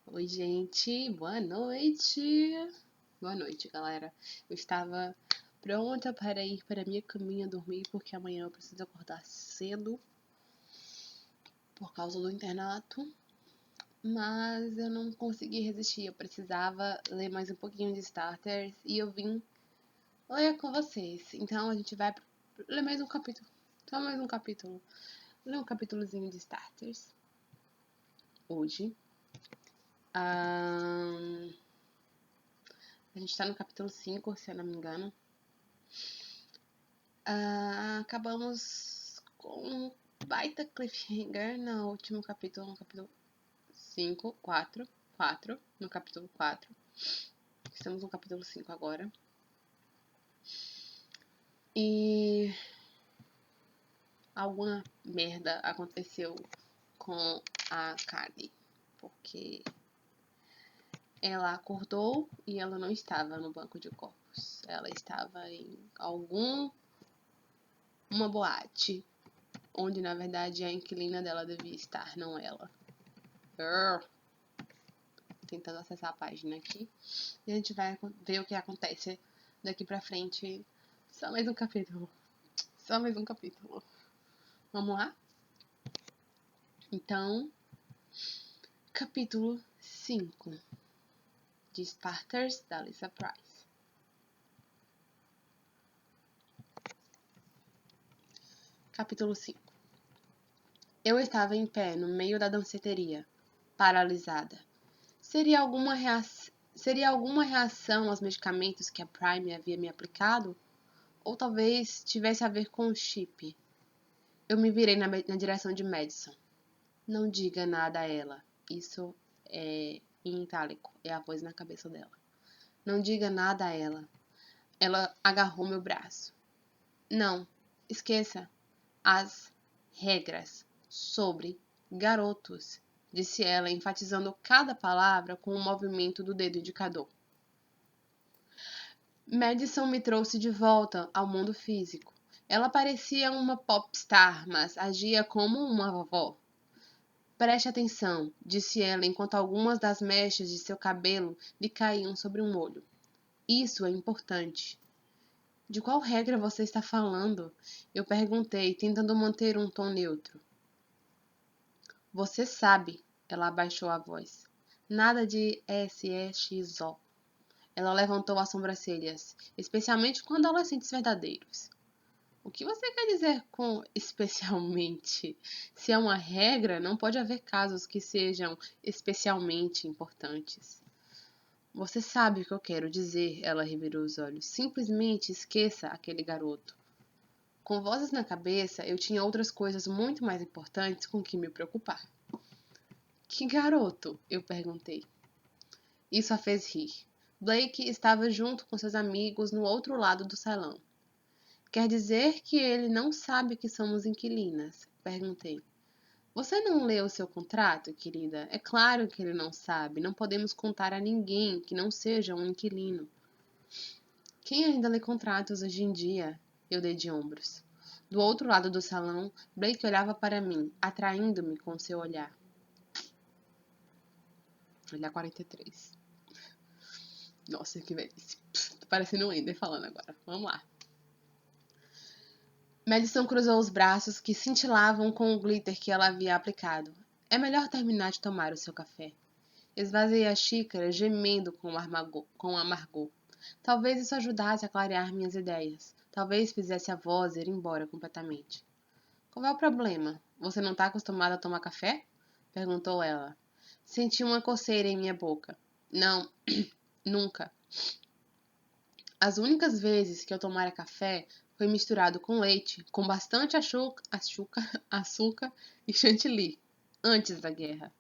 Oi, gente, boa noite. Boa noite, galera. Eu estava pronta para ir para minha caminha dormir, porque amanhã eu preciso acordar cedo por causa do internato. Mas eu não consegui resistir. Eu precisava ler mais um pouquinho de Starters e eu vim ler com vocês. Então a gente vai ler mais um capítulo. Só mais um capítulo. Ler um capítulozinho de Starters hoje. A gente tá no capítulo 5, se eu não me engano. Acabamos com um baita cliffhanger no último capítulo, no capítulo 5, 4, no capítulo 4. Estamos no capítulo 5 agora. E alguma merda aconteceu com a Carly, porque ela acordou e ela não estava no banco de corpos. Ela estava em uma boate, onde na verdade a inquilina dela devia estar, não ela. Tentando acessar a página aqui. E a gente vai ver o que acontece daqui pra frente. Só mais um capítulo. Só mais um capítulo. Vamos lá? Então, capítulo 5 de Starters, da Lisa Price. Capítulo 5. Eu estava em pé no meio da danceteria, paralisada. Seria alguma reação aos medicamentos que a Prime havia me aplicado? Ou talvez tivesse a ver com o chip. Eu me virei na direção de Madison. Não diga nada a ela. Isso é em itálico. É a voz na cabeça dela. Não diga nada a ela. Ela agarrou meu braço. Não. Esqueça as regras sobre garotos, disse ela, enfatizando cada palavra com um movimento do dedo indicador. Madison me trouxe de volta ao mundo físico. Ela parecia uma popstar, mas agia como uma vovó. Preste atenção, disse ela enquanto algumas das mechas de seu cabelo lhe caíam sobre um olho. Isso é importante. De qual regra você está falando? Eu perguntei, tentando manter um tom neutro. Você sabe, ela abaixou a voz. Nada de SEXO. Ela levantou as sobrancelhas, especialmente com adolescentes verdadeiros. O que você quer dizer com especialmente? Se é uma regra, não pode haver casos que sejam especialmente importantes. Você sabe o que eu quero dizer, ela revirou os olhos. Simplesmente esqueça aquele garoto. Com vozes na cabeça, eu tinha outras coisas muito mais importantes com que me preocupar. Que garoto? Eu perguntei. Isso a fez rir. Blake estava junto com seus amigos no outro lado do salão. Quer dizer que ele não sabe que somos inquilinas? Perguntei. Você não leu seu contrato, querida? É claro que ele não sabe. Não podemos contar a ninguém que não seja um inquilino. Quem ainda lê contratos hoje em dia? Eu dei de ombros. Do outro lado do salão, Blake olhava para mim, atraindo-me com seu olhar. Olhar 43. Nossa, que velhice. Tô parecendo um Ender falando agora. Vamos lá. Madison cruzou os braços que cintilavam com o glitter que ela havia aplicado. É melhor terminar de tomar o seu café. Esvaziei a xícara, gemendo com amargor. Talvez isso ajudasse a clarear minhas ideias. Talvez fizesse a voz ir embora completamente. Qual é o problema? Você não está acostumada a tomar café? Perguntou ela. Senti uma coceira em minha boca. Não, nunca. As únicas vezes que eu tomara café foi misturado com leite, com bastante açúcar e chantilly, antes da guerra.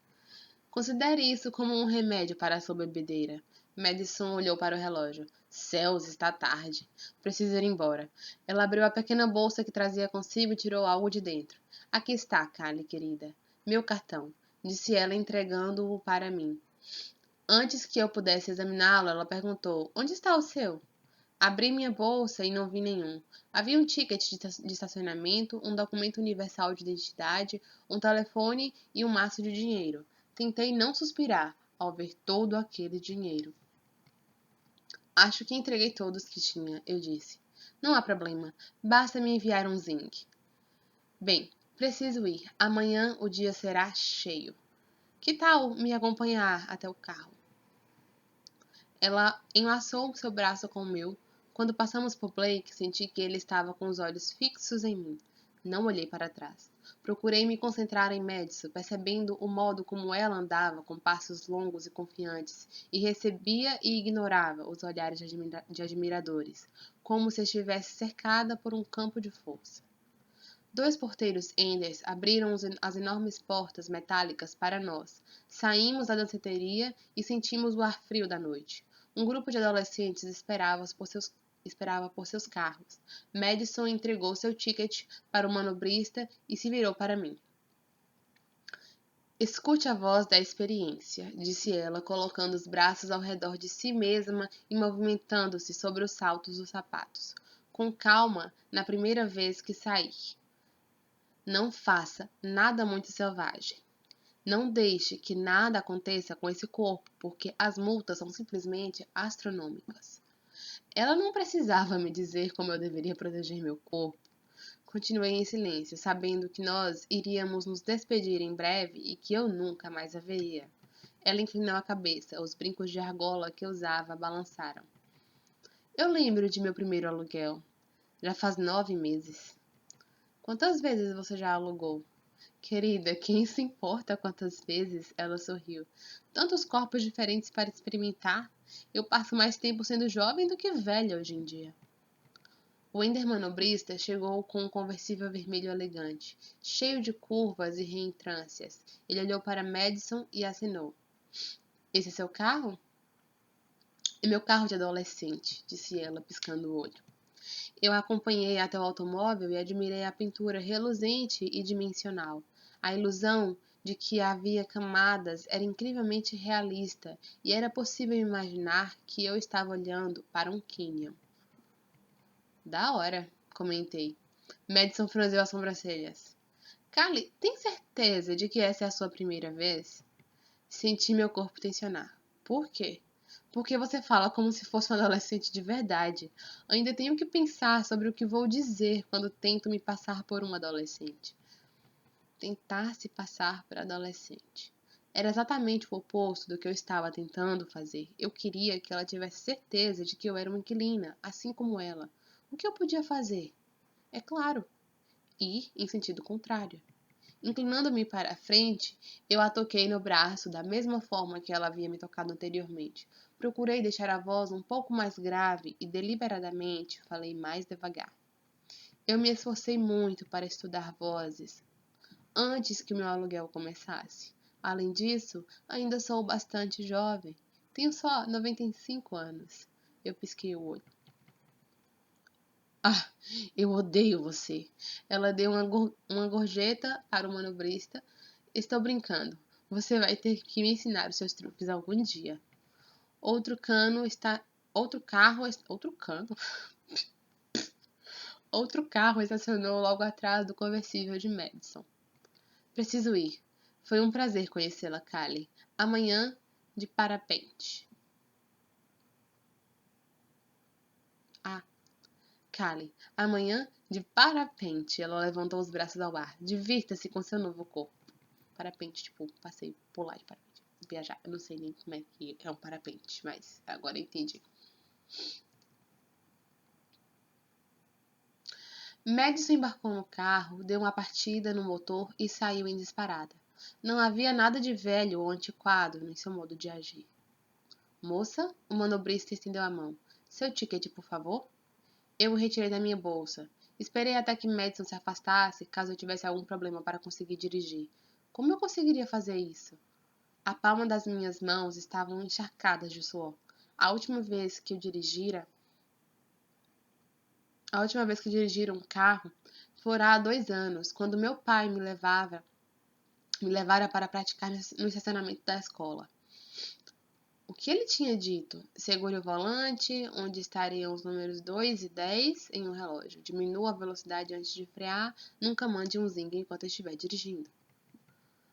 Considere isso como um remédio para a sua bebedeira. Madison olhou para o relógio. Céus, está tarde. Preciso ir embora. Ela abriu a pequena bolsa que trazia consigo e tirou algo de dentro. Aqui está, Callie, querida. Meu cartão, disse ela entregando-o para mim. Antes que eu pudesse examiná-lo, ela perguntou, onde está o seu? Abri minha bolsa e não vi nenhum. Havia um ticket de estacionamento, um documento universal de identidade, um telefone e um maço de dinheiro. Tentei não suspirar, ao ver todo aquele dinheiro. Acho que entreguei todos que tinha, eu disse. Não há problema, basta me enviar um zinc. Bem, preciso ir. Amanhã o dia será cheio. Que tal me acompanhar até o carro? Ela enlaçou seu braço com o meu. Quando passamos por Blake, senti que ele estava com os olhos fixos em mim. Não olhei para trás. Procurei me concentrar em Madison, percebendo o modo como ela andava, com passos longos e confiantes, e recebia e ignorava os olhares de admiradores, como se estivesse cercada por um campo de força. 2 porteiros Enders abriram as enormes portas metálicas para nós. Saímos da danceteria e sentimos o ar frio da noite. Um grupo de adolescentes esperava por seus carros. Madison entregou seu ticket para o manobrista e se virou para mim. Escute a voz da experiência, disse ela, colocando os braços ao redor de si mesma e movimentando-se sobre os saltos dos sapatos. Com calma, na primeira vez que sair. Não faça nada muito selvagem. Não deixe que nada aconteça com esse corpo, porque as multas são simplesmente astronômicas. Ela não precisava me dizer como eu deveria proteger meu corpo. Continuei em silêncio, sabendo que nós iríamos nos despedir em breve e que eu nunca mais a veria. Ela inclinou a cabeça, os brincos de argola que usava balançaram. Eu lembro de meu primeiro aluguel. Já faz 9 meses. Quantas vezes você já alugou? Querida, quem se importa quantas vezes? Ela sorriu. Tantos corpos diferentes para experimentar. Eu passo mais tempo sendo jovem do que velha hoje em dia. O Ender manobrista chegou com um conversível vermelho elegante, cheio de curvas e reentrâncias. Ele olhou para Madison e acenou. Esse é seu carro? É meu carro de adolescente, disse ela, piscando o olho. Eu a acompanhei até o automóvel e admirei a pintura reluzente e dimensional. A ilusão de que havia camadas era incrivelmente realista e era possível imaginar que eu estava olhando para um cânion. Da hora, comentei. Madison franziu as sobrancelhas. Carly, tem certeza de que essa é a sua primeira vez? Senti meu corpo tensionar. Por quê? Porque você fala como se fosse um adolescente de verdade. Ainda tenho que pensar sobre o que vou dizer quando tento me passar por um adolescente. Tentar se passar por adolescente. Era exatamente o oposto do que eu estava tentando fazer. Eu queria que ela tivesse certeza de que eu era uma inquilina, assim como ela. O que eu podia fazer? É claro, ir em sentido contrário. Inclinando-me para a frente, eu a toquei no braço da mesma forma que ela havia me tocado anteriormente. Procurei deixar a voz um pouco mais grave e deliberadamente falei mais devagar. Eu me esforcei muito para estudar vozes antes que meu aluguel começasse. Além disso, ainda sou bastante jovem. Tenho só 95 anos. Eu pisquei o olho. Ah, eu odeio você. Ela deu uma gorjeta para o manobrista. Estou brincando. Você vai ter que me ensinar os seus truques algum dia. Outro cano está. Outro carro. Outro cano? Outro carro estacionou logo atrás do conversível de Madison. Preciso ir. Foi um prazer conhecê-la, Callie. Amanhã, de parapente. Ah, Callie. Amanhã, de parapente. Ela levantou os braços ao ar. Divirta-se com seu novo corpo. Parapente, tipo, passeio, pular de parapente, viajar. Eu não sei nem como é que é um parapente, mas agora eu entendi. Madison embarcou no carro, deu uma partida no motor e saiu em disparada. Não havia nada de velho ou antiquado em seu modo de agir. Moça, o manobrista estendeu a mão. Seu ticket, por favor? Eu o retirei da minha bolsa. Esperei até que Madison se afastasse, caso eu tivesse algum problema para conseguir dirigir. Como eu conseguiria fazer isso? A palma das minhas mãos estavam encharcadas de suor. A última vez que dirigira um carro fora há 2 anos, quando meu pai me levara para praticar no estacionamento da escola. O que ele tinha dito? Segure o volante, onde estariam os números 2 e 10 em um relógio. Diminua a velocidade antes de frear. Nunca mande um zingue enquanto estiver dirigindo.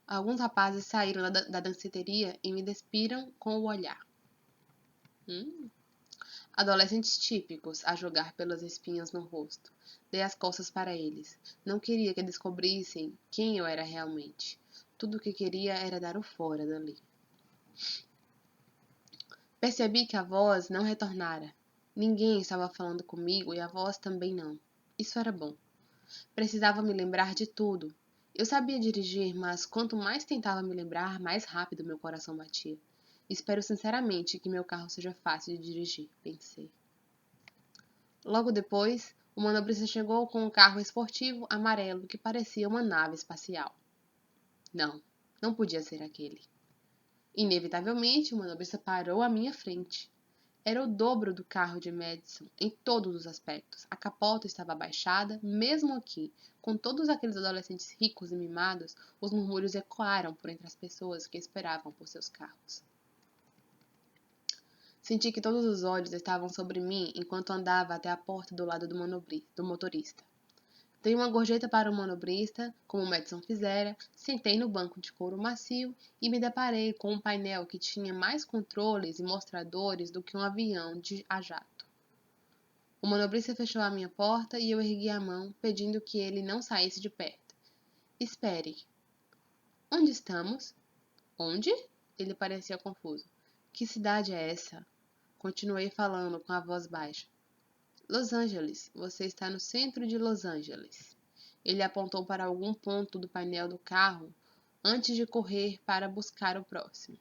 Alguns rapazes saíram da danceteria e me despiram com o olhar. Adolescentes típicos a jogar pelas espinhas no rosto. Dei as costas para eles. Não queria que descobrissem quem eu era realmente. Tudo o que queria era dar o fora dali. Percebi que a voz não retornara. Ninguém estava falando comigo e a voz também não. Isso era bom. Precisava me lembrar de tudo. Eu sabia dirigir, mas quanto mais tentava me lembrar, mais rápido meu coração batia. Espero sinceramente que meu carro seja fácil de dirigir, pensei. Logo depois, o manobrista chegou com um carro esportivo amarelo que parecia uma nave espacial. Não, não podia ser aquele. Inevitavelmente, o manobrista parou à minha frente. Era o dobro do carro de Madison em todos os aspectos. A capota estava abaixada, mesmo aqui. Com todos aqueles adolescentes ricos e mimados, os murmúrios ecoaram por entre as pessoas que esperavam por seus carros. Senti que todos os olhos estavam sobre mim enquanto andava até a porta do lado do motorista. Dei uma gorjeta para o manobrista, como Madison fizera, sentei no banco de couro macio e me deparei com um painel que tinha mais controles e mostradores do que um avião a jato. O manobrista fechou a minha porta e eu ergui a mão, pedindo que ele não saísse de perto. Espere. Onde estamos? Onde? Ele parecia confuso. Que cidade é essa? Continuei falando com a voz baixa. Los Angeles. Você está no centro de Los Angeles. Ele apontou para algum ponto do painel do carro antes de correr para buscar o próximo.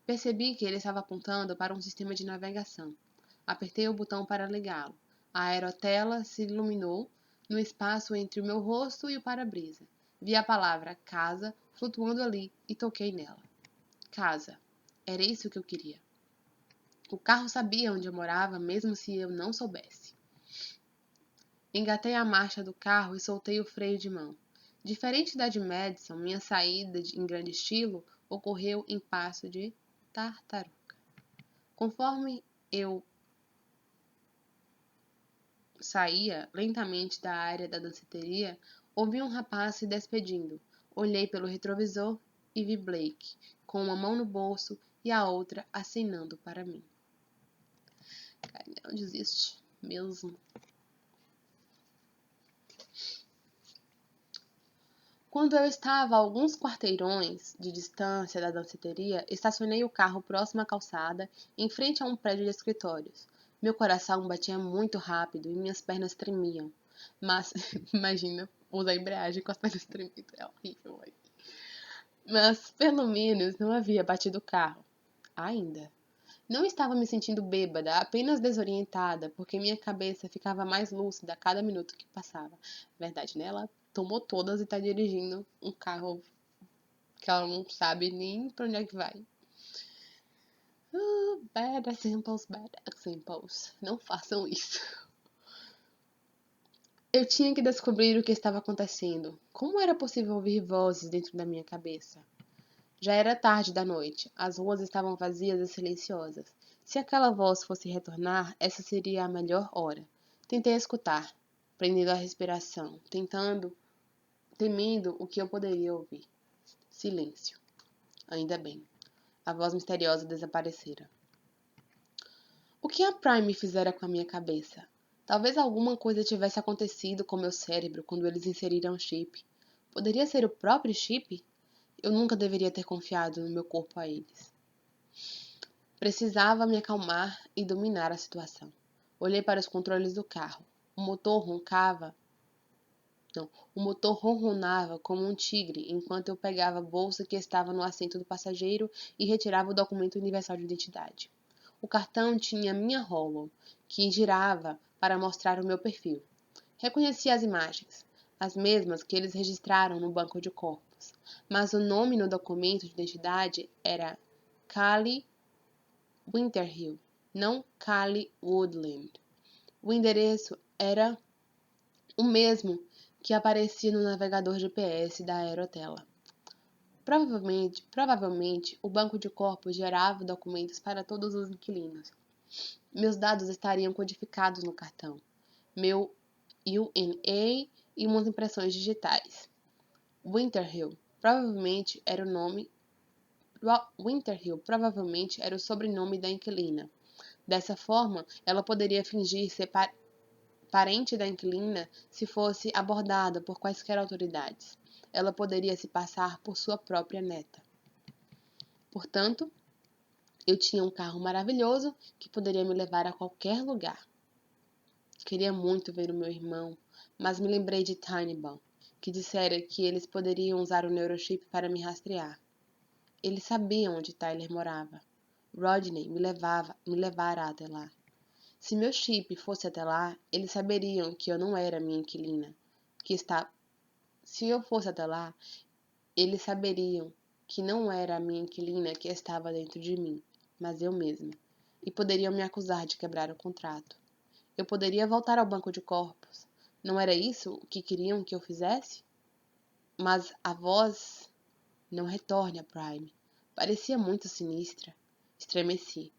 Percebi que ele estava apontando para um sistema de navegação. Apertei o botão para ligá-lo. A aerotela se iluminou no espaço entre o meu rosto e o para-brisa. Vi a palavra casa flutuando ali e toquei nela. Casa. Era isso que eu queria. O carro sabia onde eu morava, mesmo se eu não soubesse. Engatei a marcha do carro e soltei o freio de mão. Diferente da de Madison, minha saída em grande estilo ocorreu em passo de tartaruga. Conforme eu saía lentamente da área da danceteria, ouvi um rapaz se despedindo. Olhei pelo retrovisor e vi Blake, com uma mão no bolso e a outra acenando para mim. Cara, não desiste mesmo. Quando eu estava a alguns quarteirões de distância da danceteria, estacionei o carro próximo à calçada, em frente a um prédio de escritórios. Meu coração batia muito rápido e minhas pernas tremiam. Mas, imagina, usar a embreagem com as pernas tremendo, é horrível. Mas, pelo menos, não havia batido o carro. Ainda. Não estava me sentindo bêbada, apenas desorientada, porque minha cabeça ficava mais lúcida a cada minuto que passava. Verdade, né? Ela tomou todas e tá dirigindo um carro que ela não sabe nem pra onde é que vai. Bad examples, bad examples. Não façam isso. Eu tinha que descobrir o que estava acontecendo. Como era possível ouvir vozes dentro da minha cabeça? Já era tarde da noite. As ruas estavam vazias e silenciosas. Se aquela voz fosse retornar, essa seria a melhor hora. Tentei escutar, prendendo a respiração, temendo o que eu poderia ouvir. Silêncio. Ainda bem. A voz misteriosa desaparecera. O que a Prime fizera com a minha cabeça? Talvez alguma coisa tivesse acontecido com meu cérebro quando eles inseriram o chip. Poderia ser o próprio chip? Eu nunca deveria ter confiado no meu corpo a eles. Precisava me acalmar e dominar a situação. Olhei para os controles do carro. O motor ronronava como um tigre enquanto eu pegava a bolsa que estava no assento do passageiro e retirava o documento universal de identidade. O cartão tinha minha Hollow, que girava para mostrar o meu perfil. Reconheci as imagens, as mesmas que eles registraram no banco de corpos, mas o nome no documento de identidade era Callie Winterhill, não Callie Woodland. O endereço era o mesmo que aparecia no navegador GPS da aerotela. Provavelmente, o banco de corpos gerava documentos para todos os inquilinos. Meus dados estariam codificados no cartão, meu UNA e umas impressões digitais. Winterhill, provavelmente era o nome. Winterhill provavelmente era o sobrenome da inquilina. Dessa forma, ela poderia fingir ser parente da inquilina se fosse abordada por quaisquer autoridades. Ela poderia se passar por sua própria neta. Portanto, eu tinha um carro maravilhoso que poderia me levar a qualquer lugar. Queria muito ver o meu irmão, mas me lembrei de Tannenbaum, que dissera que eles poderiam usar o neurochip para me rastrear. Eles sabiam onde Tyler morava. Rodney me levara até lá. Se meu chip fosse até lá, eles saberiam que eu não era minha inquilina, Se eu fosse até lá, eles saberiam que não era a minha inquilina que estava dentro de mim, mas eu mesma, e poderiam me acusar de quebrar o contrato. Eu poderia voltar ao banco de corpos. Não era isso o que queriam que eu fizesse? Mas a voz não retorne a Prime. Parecia muito sinistra. Estremeci.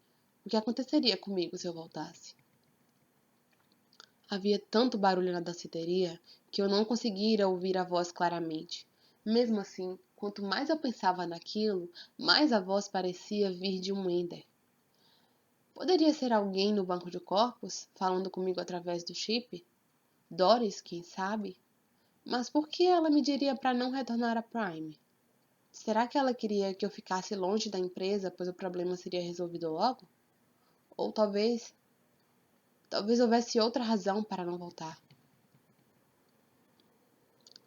O que aconteceria comigo se eu voltasse? Havia tanto barulho na danceteria que eu não conseguira ouvir a voz claramente. Mesmo assim, quanto mais eu pensava naquilo, mais a voz parecia vir de um Ender. Poderia ser alguém no banco de corpos, falando comigo através do chip? Doris, quem sabe? Mas por que ela me diria para não retornar a Prime? Será que ela queria que eu ficasse longe da empresa, pois o problema seria resolvido logo? Ou talvez houvesse outra razão para não voltar.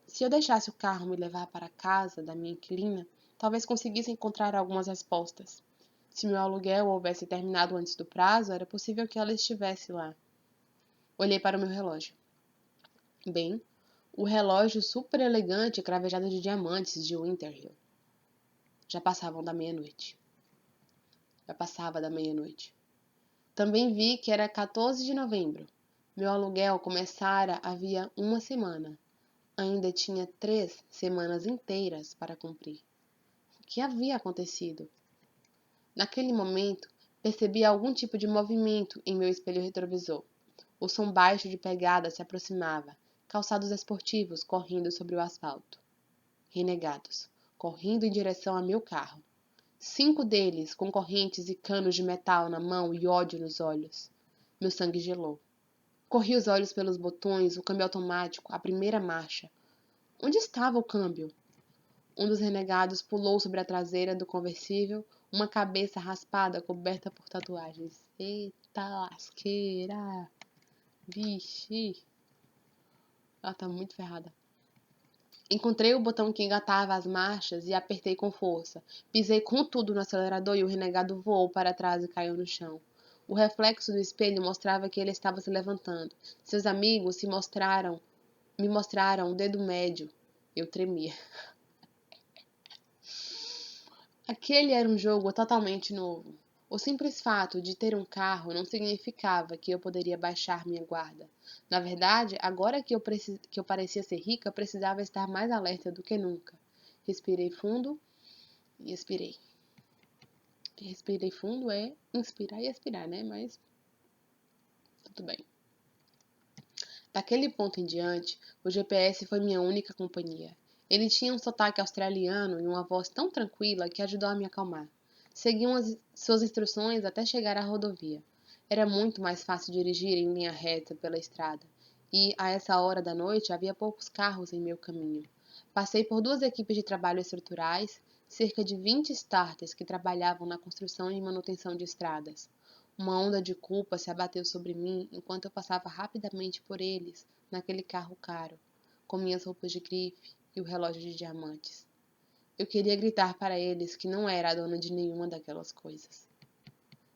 Se eu deixasse o carro me levar para a casa da minha inquilina, talvez conseguisse encontrar algumas respostas. Se meu aluguel houvesse terminado antes do prazo, era possível que ela estivesse lá. Olhei para o meu relógio. Bem, o relógio super elegante e cravejado de diamantes de Winterhill. Já passava da meia-noite. Também vi que era 14 de novembro. Meu aluguel começara havia uma semana. Ainda tinha 3 semanas inteiras para cumprir. O que havia acontecido? Naquele momento, percebi algum tipo de movimento em meu espelho retrovisor. O som baixo de pegada se aproximava. Calçados esportivos correndo sobre o asfalto. Renegados, correndo em direção a meu carro. 5 deles, com correntes e canos de metal na mão e ódio nos olhos. Meu sangue gelou. Corri os olhos pelos botões, o câmbio automático, a primeira marcha. Onde estava o câmbio? Um dos renegados pulou sobre a traseira do conversível, uma cabeça raspada coberta por tatuagens. Eita lasqueira! Vixe! Ela tá muito ferrada. Encontrei o botão que engatava as marchas e apertei com força. Pisei com tudo no acelerador e o renegado voou para trás e caiu no chão. O reflexo do espelho mostrava que ele estava se levantando. Seus amigos me mostraram o dedo médio. Eu tremia. Aquele era um jogo totalmente novo. O simples fato de ter um carro não significava que eu poderia baixar minha guarda. Na verdade, agora que eu parecia ser rica, precisava estar mais alerta do que nunca. Respirei fundo e expirei. Respirei fundo é inspirar e expirar, né? Mas tudo bem. Daquele ponto em diante, o GPS foi minha única companhia. Ele tinha um sotaque australiano e uma voz tão tranquila que ajudou a me acalmar. Segui suas instruções até chegar à rodovia. Era muito mais fácil dirigir em linha reta pela estrada, e a essa hora da noite havia poucos carros em meu caminho. Passei por 2 equipes de trabalho estruturais, cerca de 20 starters que trabalhavam na construção e manutenção de estradas. Uma onda de culpa se abateu sobre mim enquanto eu passava rapidamente por eles naquele carro caro, com minhas roupas de grife e o relógio de diamantes. Eu queria gritar para eles que não era a dona de nenhuma daquelas coisas.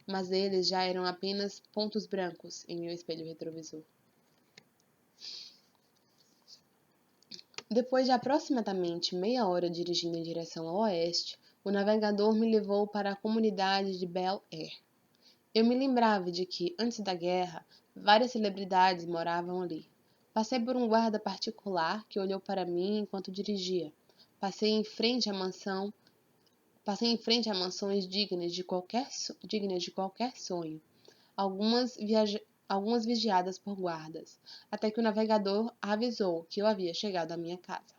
Mas eles já eram apenas pontos brancos em meu espelho retrovisor. Depois de aproximadamente meia hora dirigindo em direção ao oeste, o navegador me levou para a comunidade de Bel Air. Eu me lembrava de que, antes da guerra, várias celebridades moravam ali. Passei por um guarda particular que olhou para mim enquanto dirigia. Passei em frente a mansões dignas de qualquer sonho, algumas, algumas vigiadas por guardas, até que o navegador avisou que eu havia chegado à minha casa.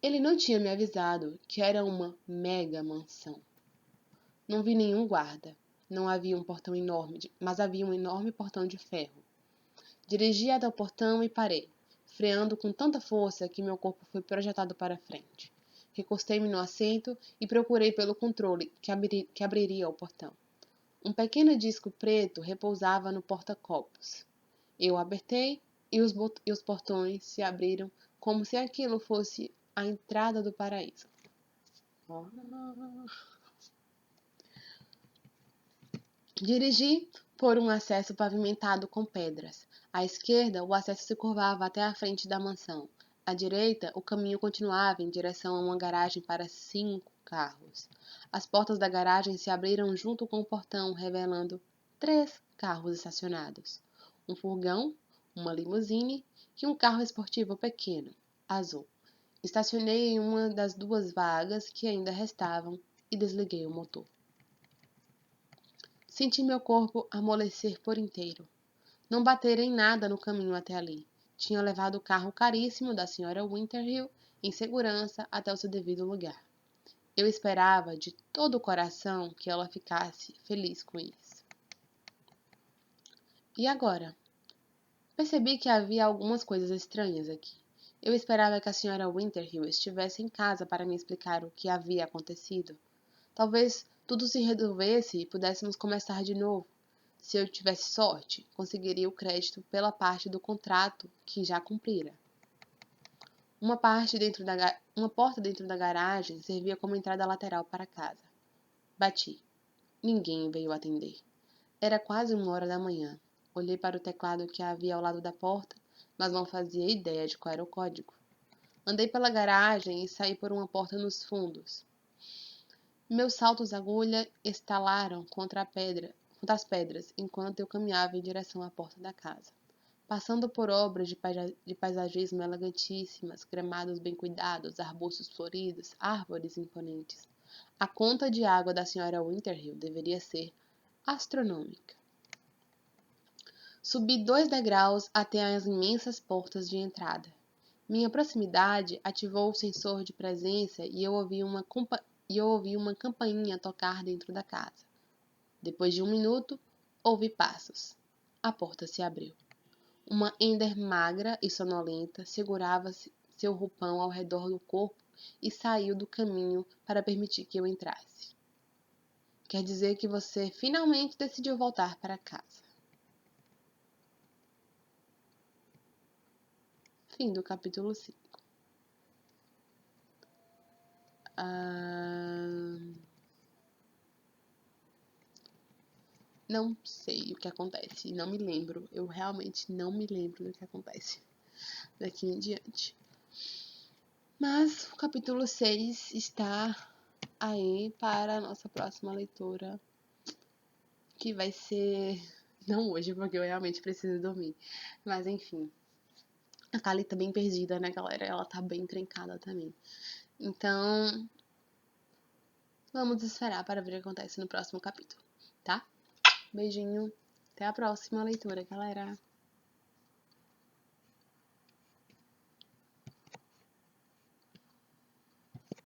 Ele não tinha me avisado que era uma mega mansão. Não vi nenhum guarda. Não havia um portão enorme, mas havia um enorme portão de ferro. Dirigi até o portão e parei, freando com tanta força que meu corpo foi projetado para frente. Recostei-me no assento e procurei pelo controle que abriria o portão. Um pequeno disco preto repousava no porta-copos. Eu apertei e os portões se abriram como se aquilo fosse a entrada do paraíso. Dirigi por um acesso pavimentado com pedras. À esquerda, o acesso se curvava até a frente da mansão. À direita, o caminho continuava em direção a uma garagem para 5 carros. As portas da garagem se abriram junto com o portão, revelando 3 carros estacionados: um furgão, uma limusine e um carro esportivo pequeno, azul. Estacionei em uma das 2 vagas que ainda restavam e desliguei o motor. Senti meu corpo amolecer por inteiro. Não batera em nada no caminho até ali. Tinha levado o carro caríssimo da Sra. Winterhill em segurança até o seu devido lugar. Eu esperava de todo o coração que ela ficasse feliz com isso. E agora? Percebi que havia algumas coisas estranhas aqui. Eu esperava que a Sra. Winterhill estivesse em casa para me explicar o que havia acontecido. Talvez tudo se resolvesse e pudéssemos começar de novo. Se eu tivesse sorte, conseguiria o crédito pela parte do contrato que já cumprira. Uma porta dentro da garagem servia como entrada lateral para casa. Bati. Ninguém veio atender. Era quase 1 hora da manhã. Olhei para o teclado que havia ao lado da porta, mas não fazia ideia de qual era o código. Andei pela garagem e saí por uma porta nos fundos. Meus saltos agulha estalaram contra as pedras enquanto eu caminhava em direção à porta da casa. Passando por obras de paisagismo elegantíssimas, gramados bem cuidados, arbustos floridos, árvores imponentes. A conta de água da Sra. Winterhill deveria ser astronômica. Subi 2 degraus até as imensas portas de entrada. Minha proximidade ativou o sensor de presença e eu ouvi uma campainha tocar dentro da casa. Depois de 1 minuto, ouvi passos. A porta se abriu. Uma Ender magra e sonolenta segurava seu roupão ao redor do corpo e saiu do caminho para permitir que eu entrasse. Quer dizer que você finalmente decidiu voltar para casa. Fim do capítulo 5. Não sei o que acontece, não me lembro. Eu realmente não me lembro do que acontece daqui em diante. Mas o capítulo 6 está aí para a nossa próxima leitura, que vai ser não hoje, porque eu realmente preciso dormir. Mas enfim, a Kali tá bem perdida, né, galera? Ela tá bem encrencada também. Então, vamos esperar para ver o que acontece no próximo capítulo, tá? Beijinho, até a próxima leitura, galera.